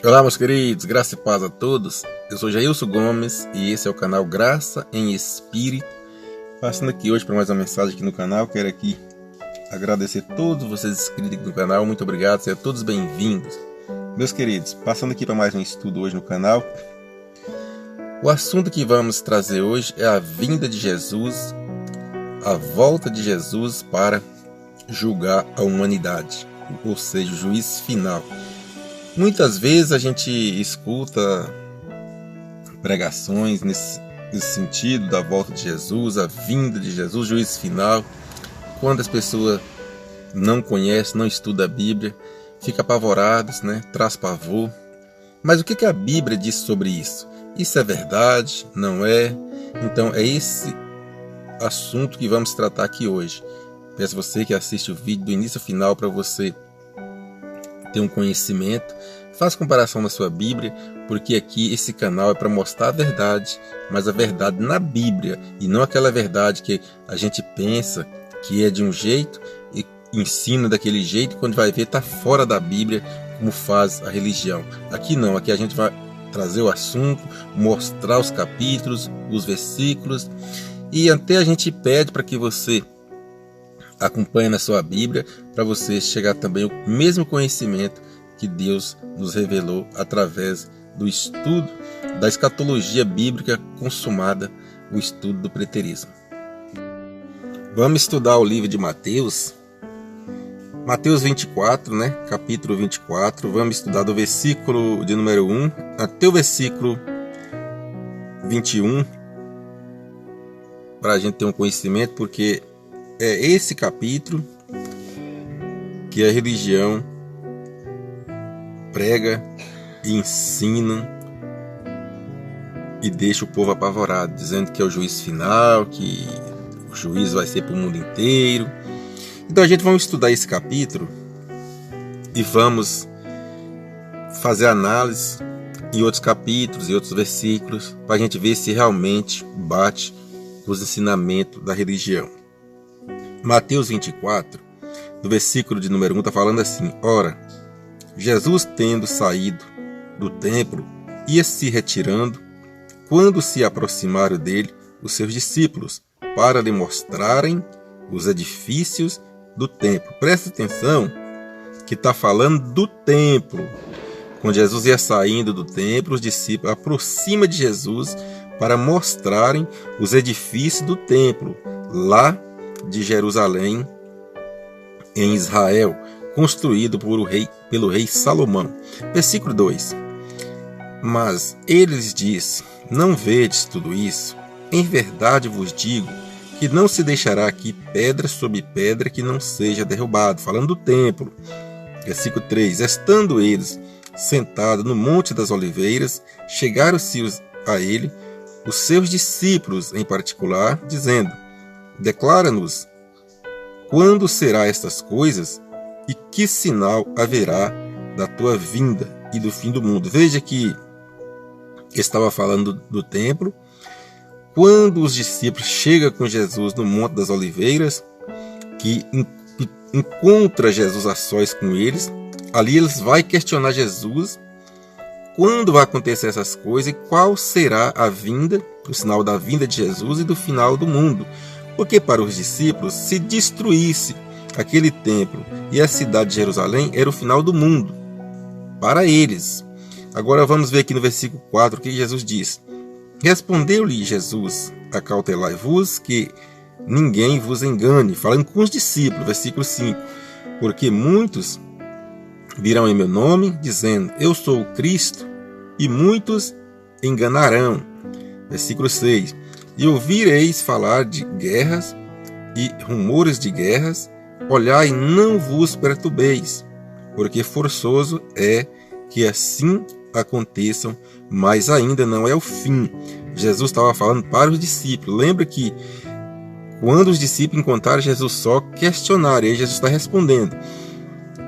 Olá, meus queridos, graça e paz a todos. Eu sou Jailson Gomes e esse é o canal Graça em Espírito. Passando aqui hoje para mais uma mensagem aqui no canal. Quero aqui agradecer a todos vocês inscritos aqui no canal. Muito obrigado, sejam todos bem-vindos. Meus queridos, passando aqui para mais um estudo hoje no canal. O assunto que vamos trazer hoje é a vinda de Jesus, a volta de Jesus para julgar a humanidade, ou seja, o juízo final. Muitas vezes a gente escuta pregações nesse sentido da volta de Jesus, a vinda de Jesus, o juízo final. Quando as pessoas não conhecem, não estudam a Bíblia, ficam apavoradas, traz pavor. Mas o que a Bíblia diz sobre isso? Isso é verdade? Não é? Então é esse assunto que vamos tratar aqui hoje. Peço a você que assiste o vídeo do início ao final para você ter um conhecimento. Faça comparação na sua Bíblia, porque aqui esse canal é para mostrar a verdade, mas a verdade na Bíblia, e não aquela verdade que a gente pensa que é de um jeito e ensina daquele jeito, e quando vai ver está fora da Bíblia, como faz a religião. Aqui não, aqui a gente vai trazer o assunto, mostrar os capítulos, os versículos, e até a gente pede para que você acompanhe na sua Bíblia, para você chegar também ao mesmo conhecimento que Deus nos revelou através do estudo da escatologia bíblica consumada, o estudo do preterismo. Vamos estudar o livro de Mateus, Mateus 24, capítulo 24, vamos estudar do versículo de número 1 até o versículo 21, para a gente ter um conhecimento, porque é esse capítulo que a religião prega e ensina e deixa o povo apavorado, dizendo que é o juízo final, que o juízo vai ser para o mundo inteiro. Então a gente vai estudar esse capítulo e vamos fazer análise em outros capítulos e outros versículos para a gente ver se realmente bate com os ensinamentos da religião. Mateus 24, do versículo de número 1, está falando assim: Ora, Jesus, tendo saído do templo, ia se retirando, quando se aproximaram dele os seus discípulos, para lhe mostrarem os edifícios do templo. Presta atenção que está falando do templo. Quando Jesus ia saindo do templo, os discípulos aproximam de Jesus para mostrarem os edifícios do templo, lá de Jerusalém, em Israel, construído pelo rei Salomão. Versículo 2: Mas ele lhes disse: Não vedes tudo isso? Em verdade vos digo que não se deixará aqui pedra sobre pedra que não seja derrubado. Falando do templo. Versículo 3: Estando eles sentados no Monte das Oliveiras, chegaram-se a ele os seus discípulos em particular, dizendo: Declara-nos quando será estas coisas e que sinal haverá da tua vinda e do fim do mundo. Veja que estava falando do templo. Quando os discípulos chegam com Jesus no Monte das Oliveiras, que encontra Jesus a sós com eles, ali eles vão questionar Jesus quando vai acontecer essas coisas e qual será a vinda, o sinal da vinda de Jesus e do final do mundo. Porque para os discípulos, se destruísse aquele templo e a cidade de Jerusalém, era o final do mundo. Para eles. Agora vamos ver aqui no versículo 4 o que Jesus diz. Respondeu-lhe Jesus: Acautelai-vos que ninguém vos engane. Falando com os discípulos, versículo 5. Porque muitos virão em meu nome, dizendo: Eu sou o Cristo, e muitos enganarão. Versículo 6. E ouvireis falar de guerras e rumores de guerras. Olhai, não vos perturbeis, porque forçoso é que assim aconteçam, mas ainda não é o fim. Jesus estava falando para os discípulos. Lembra que quando os discípulos encontraram Jesus só, questionaram, e aí Jesus está respondendo.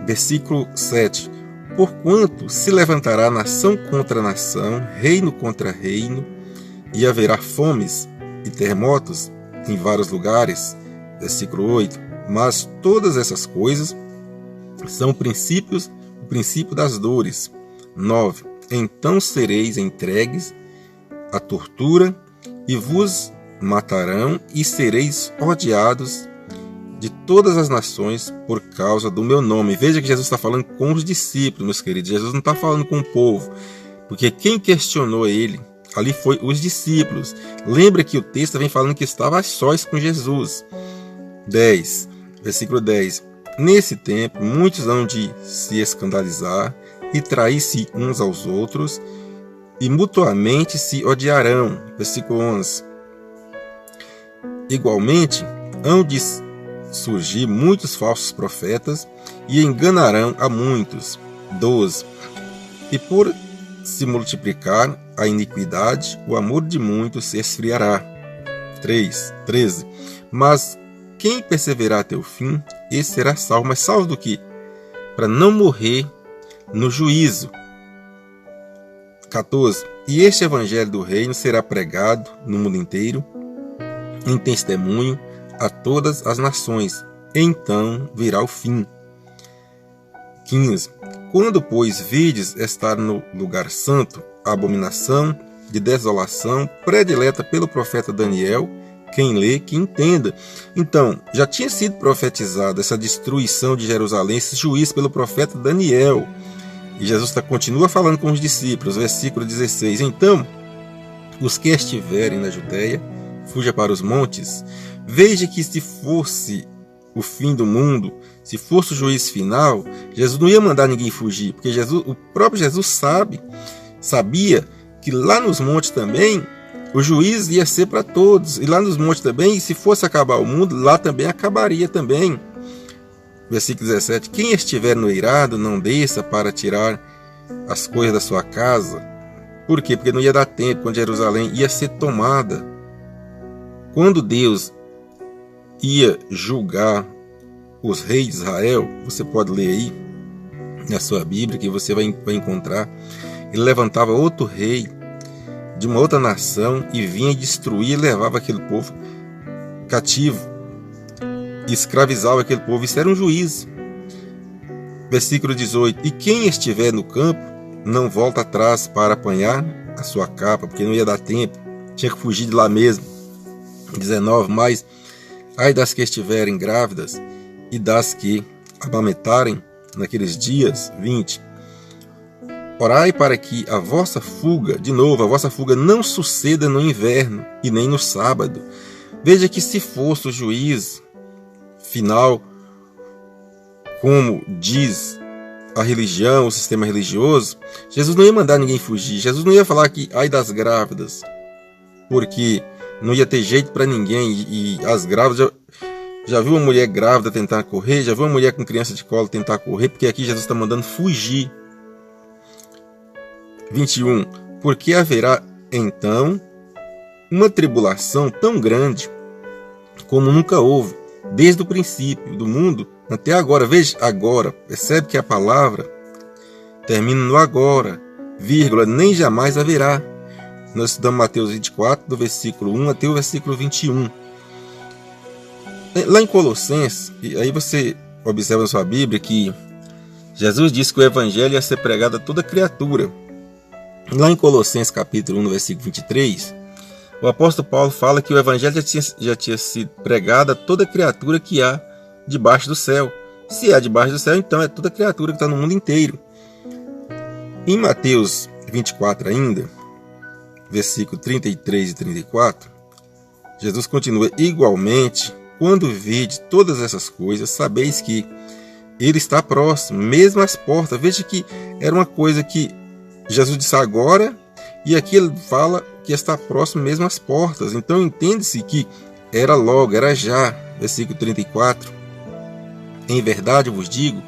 Versículo 7. Porquanto se levantará nação contra nação, reino contra reino, e haverá fomes e terremotos em vários lugares. Versículo 8. Mas todas essas coisas são princípios, o princípio das dores. 9. Então sereis entregues à tortura e vos matarão e sereis odiados de todas as nações por causa do meu nome. Veja que Jesus está falando com os discípulos, meus queridos. Jesus não está falando com o povo, porque quem questionou ele ali foi os discípulos. Lembra que o texto vem falando que estava a sós com Jesus. 10, versículo 10. Nesse tempo, muitos hão de se escandalizar e trair-se uns aos outros e mutuamente se odiarão. Versículo 11. Igualmente, hão de surgir muitos falsos profetas e enganarão a muitos. 12. E por se multiplicar a iniquidade, o amor de muitos se esfriará. 13. Mas quem perseverar até o fim, esse será salvo. Mas salvo do quê? Para não morrer no juízo. 14. E este evangelho do reino será pregado no mundo inteiro, em testemunho a todas as nações. Então virá o fim. 15. Quando, pois, vides estar no lugar santo a abominação de desolação predileta pelo profeta Daniel, quem lê, que entenda. Então, já tinha sido profetizada essa destruição de Jerusalém, esse juízo pelo profeta Daniel. E Jesus continua falando com os discípulos, versículo 16. Então, os que estiverem na Judéia, fuja para os montes. Veja que se fosse o fim do mundo, se fosse o juízo final, Jesus não ia mandar ninguém fugir, porque o próprio Jesus sabia que lá nos montes também o juízo ia ser para todos, e lá nos montes também, se fosse acabar o mundo, lá também acabaria também. Versículo 17. Quem estiver no eirado, não desça para tirar as coisas da sua casa. Por quê? Porque não ia dar tempo, quando Jerusalém ia ser tomada. Quando Deus ia julgar os reis de Israel, você pode ler aí na sua Bíblia, que você vai encontrar, ele levantava outro rei de uma outra nação e vinha destruir e levava aquele povo cativo, e escravizava aquele povo. Isso era um juízo. Versículo 18. E quem estiver no campo, não volta atrás para apanhar a sua capa, porque não ia dar tempo, tinha que fugir de lá mesmo. 19. Mas ai das que estiverem grávidas e das que amamentarem naqueles dias. 20. Orai para que a vossa fuga, de novo, a vossa fuga não suceda no inverno e nem no sábado. Veja que se fosse o juízo final, como diz a religião, o sistema religioso, Jesus não ia mandar ninguém fugir. Jesus não ia falar que ai das grávidas, porque não ia ter jeito para ninguém. E as grávidas, já viu uma mulher grávida tentar correr? Já viu uma mulher com criança de colo tentar correr? Porque aqui Jesus está mandando fugir. 21. Porque haverá então uma tribulação tão grande como nunca houve, desde o princípio do mundo até agora. Veja, agora, percebe que a palavra termina no agora, vírgula, nem jamais haverá. Nós estudamos Mateus 24, do versículo 1 até o versículo 21. Lá em Colossenses, e aí você observa na sua Bíblia que Jesus disse que o evangelho ia ser pregado a toda criatura. Lá em Colossenses capítulo 1, no versículo 23, o apóstolo Paulo fala que o evangelho já tinha sido pregado a toda criatura que há debaixo do céu. Se há debaixo do céu, então é toda criatura que está no mundo inteiro. Em Mateus 24 ainda, versículo 33 e 34, Jesus continua: igualmente, quando vide todas essas coisas, sabeis que ele está próximo, mesmo às portas. Veja que era uma coisa que Jesus disse agora, e aqui ele fala que está próximo mesmo às portas. Então entende-se que era logo, era já. Versículo 34. Em verdade vos digo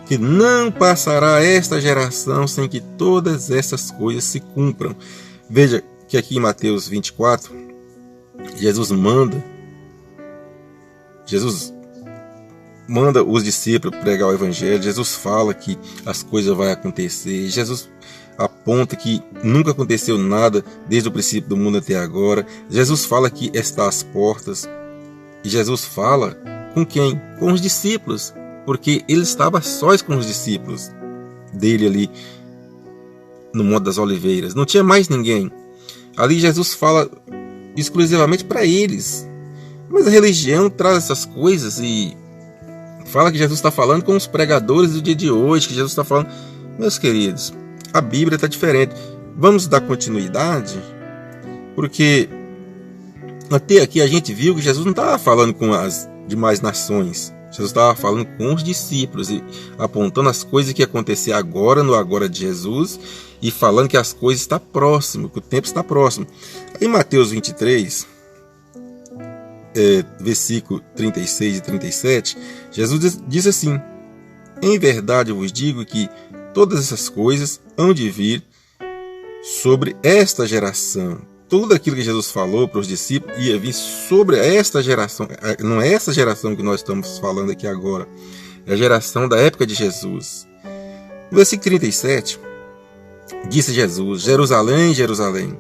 que não passará esta geração sem que todas essas coisas se cumpram. Veja que aqui em Mateus 24, Jesus manda os discípulos pregar o evangelho. Jesus fala que as coisas vão acontecer. Jesus aponta que nunca aconteceu nada desde o princípio do mundo até agora. Jesus fala que está às portas. E Jesus fala com quem? Com os discípulos, porque ele estava sós com os discípulos dele ali no Monte das Oliveiras. Não tinha mais ninguém. Ali Jesus fala exclusivamente para eles. Mas a religião traz essas coisas e fala que Jesus está falando com os pregadores do dia de hoje, que Jesus está falando... Meus queridos, a Bíblia está diferente. Vamos dar continuidade? Porque até aqui a gente viu que Jesus não estava falando com as demais nações. Jesus estava falando com os discípulos e apontando as coisas que iam acontecer agora, no agora de Jesus, e falando que as coisas estão próximas, que o tempo está próximo. Em Mateus 23, versículo 36 e 37, Jesus diz assim: em verdade eu vos digo que todas essas coisas hão de vir sobre esta geração. Tudo aquilo que Jesus falou para os discípulos ia vir sobre esta geração. Não é essa geração que nós estamos falando aqui agora. É a geração da época de Jesus. No versículo 37, disse Jesus: Jerusalém, Jerusalém,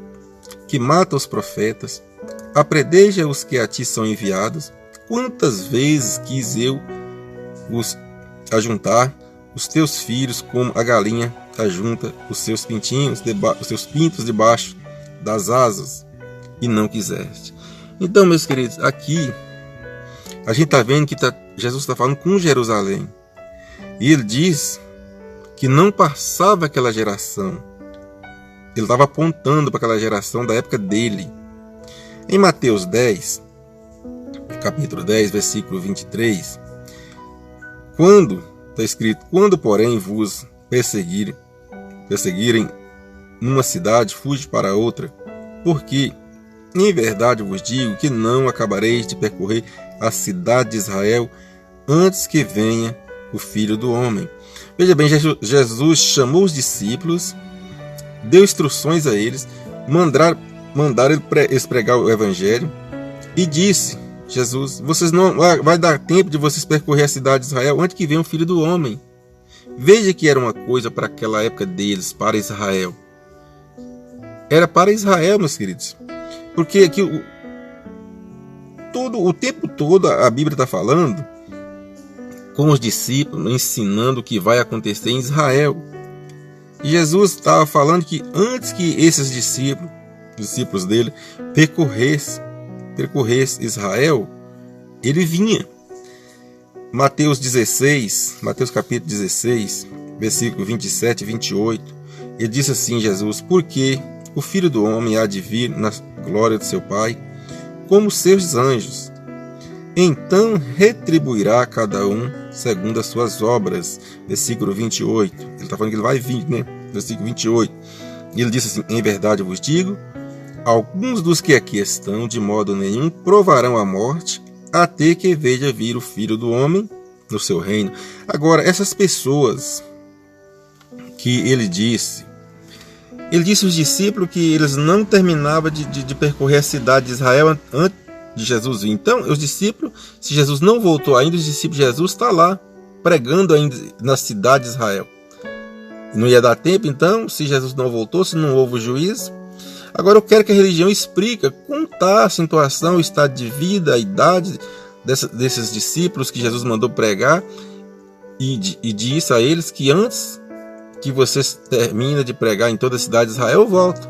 que mata os profetas, apredeja os que a ti são enviados. Quantas vezes quis eu os ajuntar, os teus filhos, como a galinha ajunta os seus pintinhos, os seus pintos debaixo das asas, e não quiseste. Então, meus queridos, aqui a gente está vendo que Jesus está falando com Jerusalém, e ele diz que não passava aquela geração. Ele estava apontando para aquela geração da época dele. Em Mateus 10, capítulo 10, versículo 23, quando está escrito: quando porém vos perseguirem numa cidade, fuge para outra, porque em verdade vos digo que não acabareis de percorrer a cidade de Israel antes que venha o Filho do Homem. Veja bem, Jesus chamou os discípulos, deu instruções a eles, mandaram eles pregar o Evangelho, e disse Jesus: vocês não vai dar tempo de vocês percorrer a cidade de Israel antes que venha o Filho do Homem. Veja que era uma coisa para aquela época deles, para Israel. Era para Israel, meus queridos. Porque aqui o tempo todo a Bíblia está falando com os discípulos, ensinando o que vai acontecer em Israel. E Jesus estava falando que antes que esses discípulos dele, percorresse Israel, ele vinha. Mateus capítulo 16, versículo 27 e 28, ele disse assim: Jesus: porque o Filho do Homem há de vir na glória de seu Pai, como seus anjos. Então retribuirá a cada um segundo as suas obras. Versículo 28. Ele está falando que ele vai vir, né? Versículo 28. E ele disse assim: em verdade eu vos digo, alguns dos que aqui estão, de modo nenhum, provarão a morte, até que veja vir o Filho do Homem no seu reino. Agora, essas pessoas que ele disse aos discípulos que eles não terminavam de percorrer a cidade de Israel antes de Jesus vir. Então, os discípulos, se Jesus não voltou ainda, os discípulos de Jesus estão lá, pregando ainda na cidade de Israel. Não ia dar tempo, então, se Jesus não voltou, se não houve o juízo. Agora eu quero que a religião explique como está a situação, o estado de vida, a idade desses discípulos que Jesus mandou pregar, e disse a eles que antes que vocês terminem de pregar em toda a cidade de Israel, eu volto.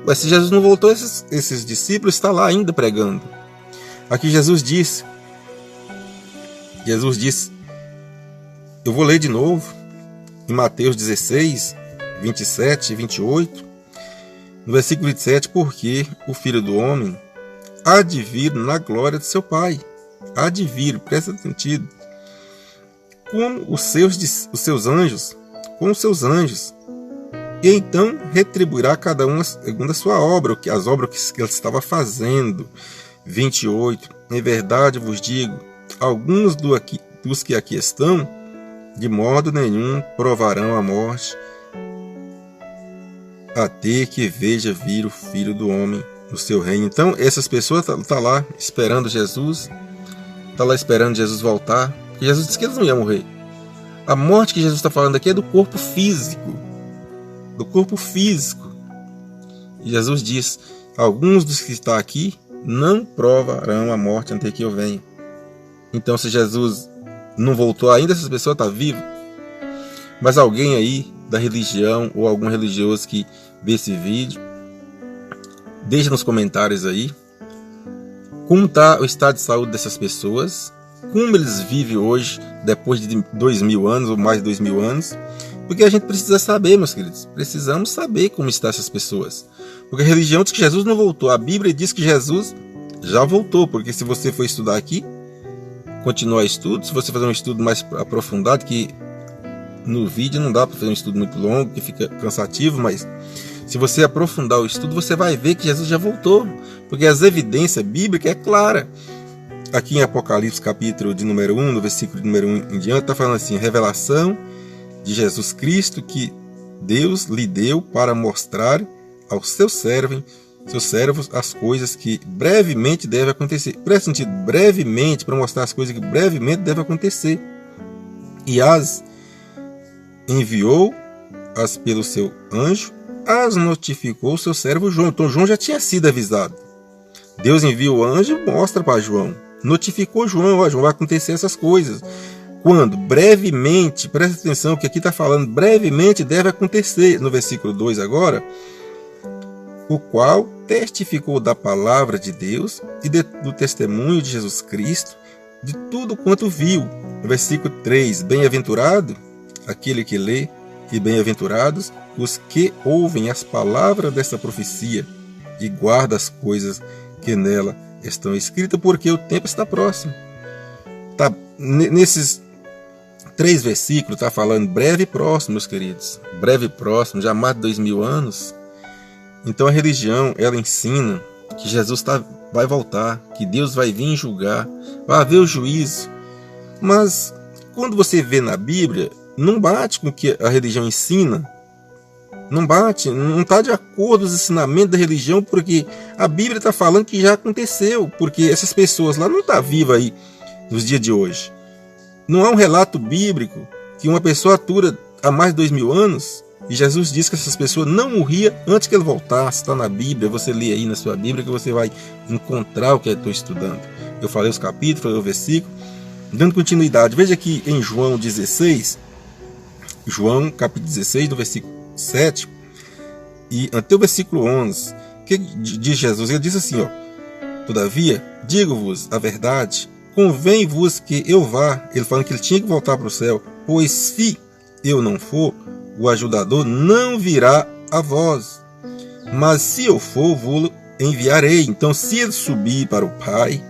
Mas se Jesus não voltou, esses discípulos estão lá ainda pregando. Aqui Jesus disse, eu vou ler de novo, em Mateus 16, 27 e 28, no versículo 27, porque o Filho do Homem há de vir na glória de seu Pai. Há de vir, presta sentido, como os seus anjos, e então retribuirá cada um segundo a sua obra, as obras que ele estava fazendo. 28, em verdade vos digo, alguns dos que aqui estão, de modo nenhum provarão a morte, até que veja vir o Filho do Homem no seu reino. Então, essas pessoas estão lá esperando Jesus, voltar, porque Jesus disse que eles não iam morrer. A morte que Jesus está falando aqui é do corpo físico. E Jesus diz: alguns dos que estão aqui não provarão a morte até que eu venha. Então, se Jesus não voltou ainda, essas pessoas estão vivas. Mas alguém aí da religião ou algum religioso que vê esse vídeo, deixa nos comentários aí como está o estado de saúde dessas pessoas, como eles vivem hoje, depois de 2000 anos ou mais de 2000 anos, porque a gente precisa saber, meus queridos, precisamos saber como estão essas pessoas, porque a religião diz que Jesus não voltou, a Bíblia diz que Jesus já voltou, porque se você for estudar aqui, continuar estudo, se você fazer um estudo mais aprofundado, que no vídeo não dá para fazer um estudo muito longo, que fica cansativo, mas se você aprofundar o estudo, você vai ver que Jesus já voltou, porque as evidências bíblicas é clara. Aqui em Apocalipse, capítulo de número 1, no versículo de número 1 em diante, está falando assim, revelação de Jesus Cristo que Deus lhe deu para mostrar aos seus servos as coisas que brevemente devem acontecer. Presta sentido, brevemente, para mostrar as coisas que brevemente devem acontecer. E as enviou as pelo seu anjo, as notificou o seu servo João. Então João já tinha sido avisado. Deus envia o anjo e mostra para João. Notificou João, ó, João, vai acontecer essas coisas. Quando? Brevemente, presta atenção que aqui está falando, brevemente deve acontecer. No versículo 2 agora, o qual testificou da palavra de Deus e do testemunho de Jesus Cristo, de tudo quanto viu. No versículo 3, bem-aventurado aquele que lê, e bem-aventurados os que ouvem as palavras dessa profecia e guardam as coisas que nela estão escritas, porque o tempo está próximo. Tá, nesses 3 versículos está falando breve e próximo, meus queridos. Breve e próximo, já mais de 2000 anos. Então a religião, ela ensina que Jesus vai voltar, que Deus vai vir julgar, vai haver o juízo. Mas quando você vê na Bíblia, não bate com o que a religião ensina. Não bate, não está de acordo com os ensinamentos da religião, porque a Bíblia está falando que já aconteceu, porque essas pessoas lá não estão vivas aí nos dias de hoje. Não há um relato bíblico que uma pessoa atura há mais de 2000 anos e Jesus disse que essas pessoas não morriam antes que ele voltasse. Está na Bíblia, você lê aí na sua Bíblia que você vai encontrar o que eu estou estudando. Eu falei os capítulos, falei o versículo, dando continuidade. Veja aqui em João 16, João capítulo 16, do versículo 7 e até o versículo 11, que diz Jesus, ele diz assim, ó, todavia, digo-vos a verdade, convém-vos que eu vá, ele falando que ele tinha que voltar para o céu, pois se eu não for, o ajudador não virá a vós, mas se eu for, vou enviarei. Então se ele subir para o Pai,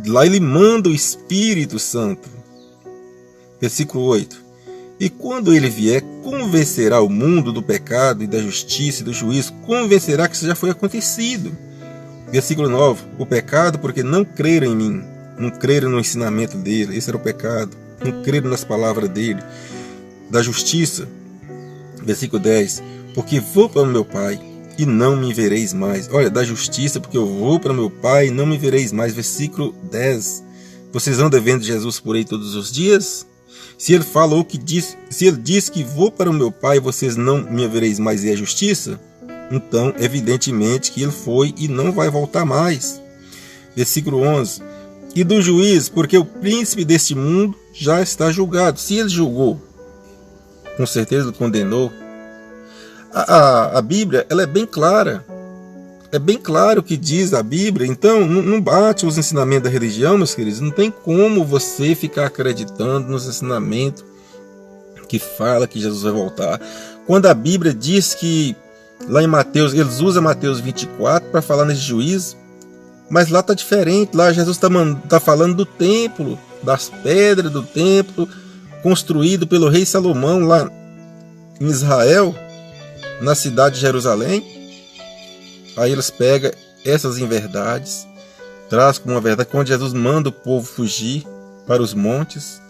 lá ele manda o Espírito Santo. Versículo 8, e quando ele vier, convencerá o mundo do pecado e da justiça e do juízo, convencerá que isso já foi acontecido. Versículo 9, o pecado porque não creram em mim, não creram no ensinamento dele, esse era o pecado, não creram nas palavras dele. Da justiça, versículo 10, porque vou para o meu Pai e não me vereis mais. Olha, da justiça, porque eu vou para o meu Pai e não me vereis mais. Versículo 10, vocês andam vendo Jesus por aí todos os dias? Se ele falou que diz, se ele diz que vou para o meu Pai e vocês não me vereis mais, e é justiça, então evidentemente que ele foi e não vai voltar mais. Versículo 11, e do juiz, porque o príncipe deste mundo já está julgado. Se ele julgou, com certeza ele condenou. A Bíblia, ela é bem clara. É bem claro o que diz a Bíblia. Então não bate os ensinamentos da religião, meus queridos. Não tem como você ficar acreditando nos ensinamentos que fala que Jesus vai voltar. Quando a Bíblia diz que lá em Mateus, eles usam Mateus 24 para falar nesse juízo, mas lá está diferente. Lá Jesus está falando do templo, das pedras do templo construído pelo rei Salomão lá em Israel, na cidade de Jerusalém. Aí eles pegam essas inverdades, traz como uma verdade, quando Jesus manda o povo fugir para os montes.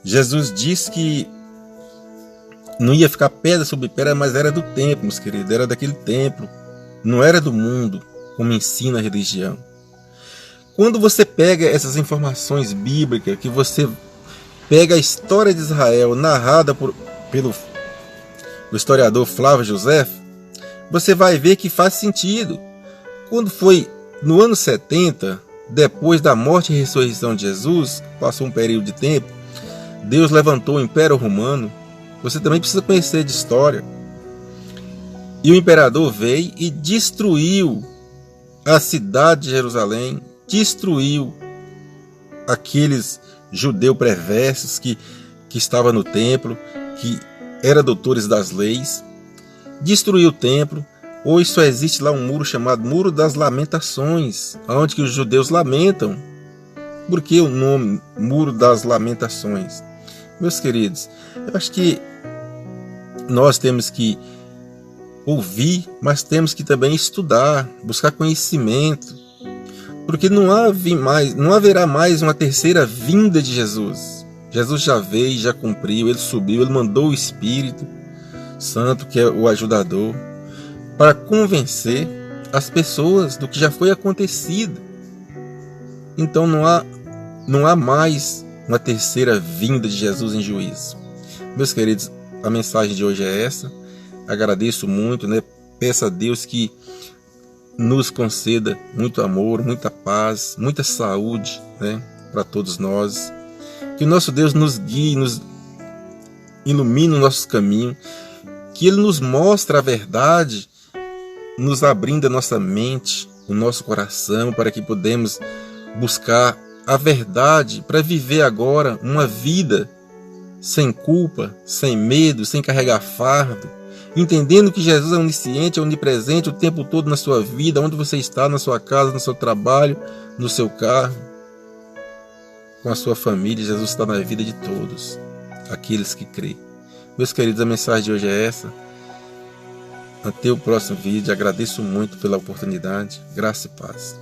Jesus disse que não ia ficar pedra sobre pedra, mas era do templo, meus queridos, era daquele templo, não era do mundo, como ensina a religião. Quando você pega essas informações bíblicas, que você pega a história de Israel narrada pelo historiador Flávio José, você vai ver que faz sentido. Quando foi no ano 70, depois da morte e ressurreição de Jesus, passou um período de tempo, Deus levantou o Império Romano você também precisa conhecer de história. E o imperador veio e destruiu a cidade de Jerusalém, destruiu aqueles judeus perversos que estavam no templo, que eram doutores das leis, destruiu o templo. Hoje só existe lá um muro chamado Muro das Lamentações, onde que os judeus lamentam. Por que o nome Muro das Lamentações? Meus queridos, eu acho que nós temos que ouvir, mas temos que também estudar, buscar conhecimento, porque não haverá mais uma terceira vinda de Jesus. Jesus já veio, já cumpriu, ele subiu, ele mandou o Espírito Santo, que é o ajudador, para convencer as pessoas do que já foi acontecido. Então não há mais uma terceira vinda de Jesus em juízo. Meus queridos, a mensagem de hoje é essa. Agradeço muito, peço a Deus que nos conceda muito amor, muita paz, muita saúde, para todos nós. Que o nosso Deus nos guie, nos ilumine o nosso caminho, que Ele nos mostre a verdade, nos abrindo a nossa mente, o nosso coração, para que podemos buscar a verdade, para viver agora uma vida sem culpa, sem medo, sem carregar fardo, entendendo que Jesus é onisciente, é onipresente o tempo todo na sua vida, onde você está, na sua casa, no seu trabalho, no seu carro, com a sua família. Jesus está na vida de todos, aqueles que creem. Meus queridos, a mensagem de hoje é essa. Até o próximo vídeo. Agradeço muito pela oportunidade. Graça e paz.